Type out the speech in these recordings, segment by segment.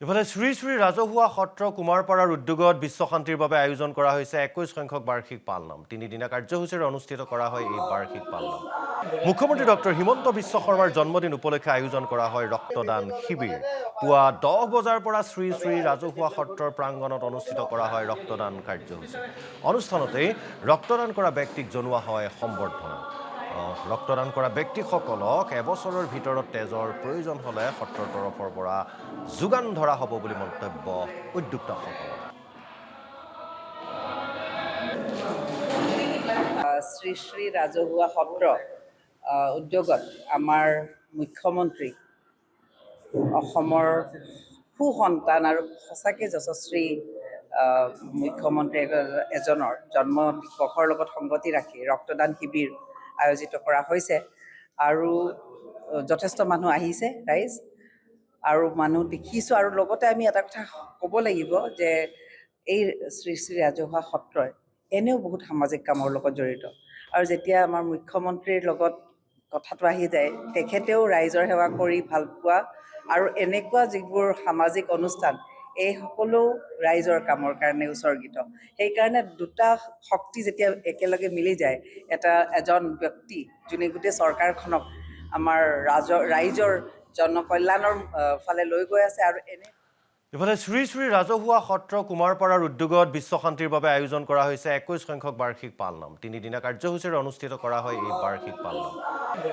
ইফালে শ্ৰী শ্ৰী ৰাজহুৱা সত্ৰ কুমাৰপাৰাৰ উদ্যোগত বিশ্ব শান্তিৰ বাবে আয়োজন কৰা হৈছে 21 সংখ্যক বাৰ্ষিক পালনাম। তিনিদিনীয়া কাৰ্যসূচীৰে অনুষ্ঠিত কৰা হয় এই বাৰ্ষিক পালনাম। মুখ্যমন্ত্ৰী ডক্টৰ হিমন্ত বিশ্ব শৰ্মাৰ জন্মদিন উপলক্ষে আয়োজন কৰা হয় ৰক্তদান শিবিৰ। পুৱা 10 বজাৰ পৰা শ্ৰী শ্ৰী ৰাজহুৱা সত্ৰৰ প্ৰাংগণত অনুষ্ঠিত কৰা হয় ৰক্তদান কাৰ্যসূচী। অনুষ্ঠানতেই ৰক্তদান কৰা ব্যক্তিক জনোৱা হয় সম্বৰ্ধনা। ৰক্তদান কৰা ব্যক্তিসকলক এবছৰৰ ভিতৰত তেজৰ প্ৰয়োজন হ'লে সত্ৰৰ তৰফৰ পৰা যোগান ধৰা হ'ব বুলি মন্তব্য উদ্যোক্তাসকলৰ। শ্ৰী শ্ৰী ৰাজহুৱা সত্ৰ উদ্যোগত আমাৰ মুখ্যমন্ত্ৰী অসমৰ সুসন্তান আৰু সঁচাকৈ যশস্বী মুখ্যমন্ত্ৰী এজনৰ জন্ম দিৱসৰ লগত সংগতি ৰাখি ৰক্তদান শিবিৰ আয়োজিত কৰা হৈছে আৰু যথেষ্ট মানুহ আহিছে ৰাইজ আৰু মানুহ দেখিছোঁ। আৰু লগতে আমি এটা কথা ক'ব লাগিব যে এই শ্ৰী শ্ৰী ৰাজহুৱা সত্ৰই এনেও বহুত সামাজিক কামৰ লগত জড়িত আৰু যেতিয়া আমাৰ মুখ্যমন্ত্ৰীৰ লগত কথাটো আহি যায়, তেখেতেও ৰাইজৰ সেৱা কৰি ভাল পোৱা আৰু এনেকুৱা যিবোৰ সামাজিক অনুষ্ঠান এই সকলো ৰাইজৰ কামৰ কাৰণে উৎসৰ্গিত। সেইকাৰণে দুটা শক্তি যেতিয়া একেলগে মিলি যায়, এজন ব্যক্তি যোনে গোটেই চৰকাৰখনক আমাৰ ৰাইজৰ জনকল্যাণৰ ফালে লৈ গৈ আছে আৰু ইফালে শ্ৰী শ্ৰী ৰাজহুৱা সত্ৰ কুমাৰপাৰাৰ উদ্যোগত বিশ্ব শান্তিৰ বাবে আয়োজন কৰা হৈছে 21 সংখ্যক বাৰ্ষিক পালনাম। তিনিদিনীয়া কাৰ্যসূচীৰে অনুষ্ঠিত কৰা হয় এই বাৰ্ষিক পালনাম।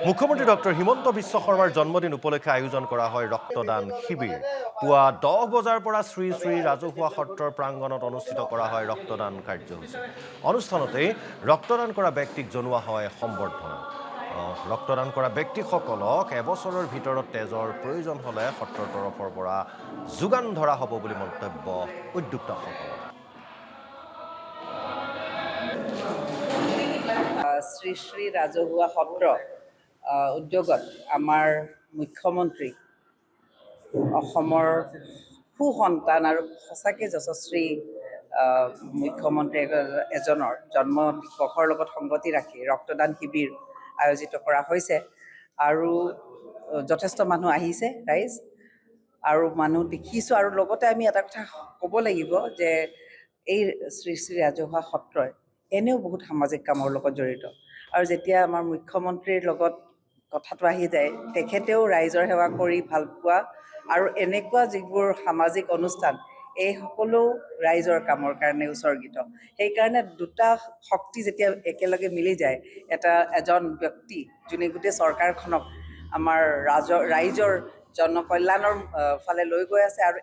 মুখ্যমন্ত্ৰী ডক্টৰ হিমন্ত বিশ্ব শৰ্মাৰ জন্মদিন উপলক্ষে আয়োজন কৰা হয় ৰক্তদান শিবিৰ। পুৱা 10 বজাৰ পৰা শ্ৰী শ্ৰী ৰাজহুৱা সত্ৰৰ প্ৰাংগণত অনুষ্ঠিত কৰা হয় ৰক্তদান কাৰ্যসূচী। অনুষ্ঠানতেই ৰক্তদান কৰা ব্যক্তিক জনোৱা হয় সম্বৰ্ধনা। ৰক্তদান কৰা ব্যক্তিসকলক এবছৰৰ ভিতৰত তেজৰ প্ৰয়োজন হ'লে সত্ৰৰ তৰফৰ পৰা যোগান ধৰা হ'ব বুলি মন্তব্য উদ্যোক্তাসকলৰ। শ্ৰী শ্ৰী ৰাজহুৱা সত্ৰ উদ্যোগত আমাৰ মুখ্যমন্ত্ৰী অসমৰ সুসন্তান আৰু সঁচাকৈ যশস্বী মুখ্যমন্ত্ৰী এজনৰ জন্ম দিৱসৰ লগত সংগতি ৰাখি ৰক্তদান শিবিৰ আয়োজিত কৰা হৈছে আৰু যথেষ্ট মানুহ আহিছে ৰাইজ আৰু মানুহ দেখিছোঁ। আৰু লগতে আমি এটা কথা ক'ব লাগিব যে এই শ্ৰী শ্ৰী ৰাজহুৱা সত্ৰই এনেও বহুত সামাজিক কামৰ লগত জড়িত আৰু যেতিয়া আমাৰ মুখ্যমন্ত্ৰীৰ লগত কথাটো আহি যায়, তেখেতেও ৰাইজৰ সেৱা কৰি ভাল পোৱা আৰু এনেকুৱা যিবোৰ সামাজিক অনুষ্ঠান এই সকলো ৰাইজৰ কামৰ কাৰণে উৎসৰ্গিত। সেইকাৰণে দুটা শক্তি যেতিয়া একেলগে মিলি যায়, এজন ব্যক্তি যোনে গোটেই চৰকাৰখনক আমাৰ ৰাইজৰ জনকল্যাণৰ ফালে লৈ গৈ আছে আৰু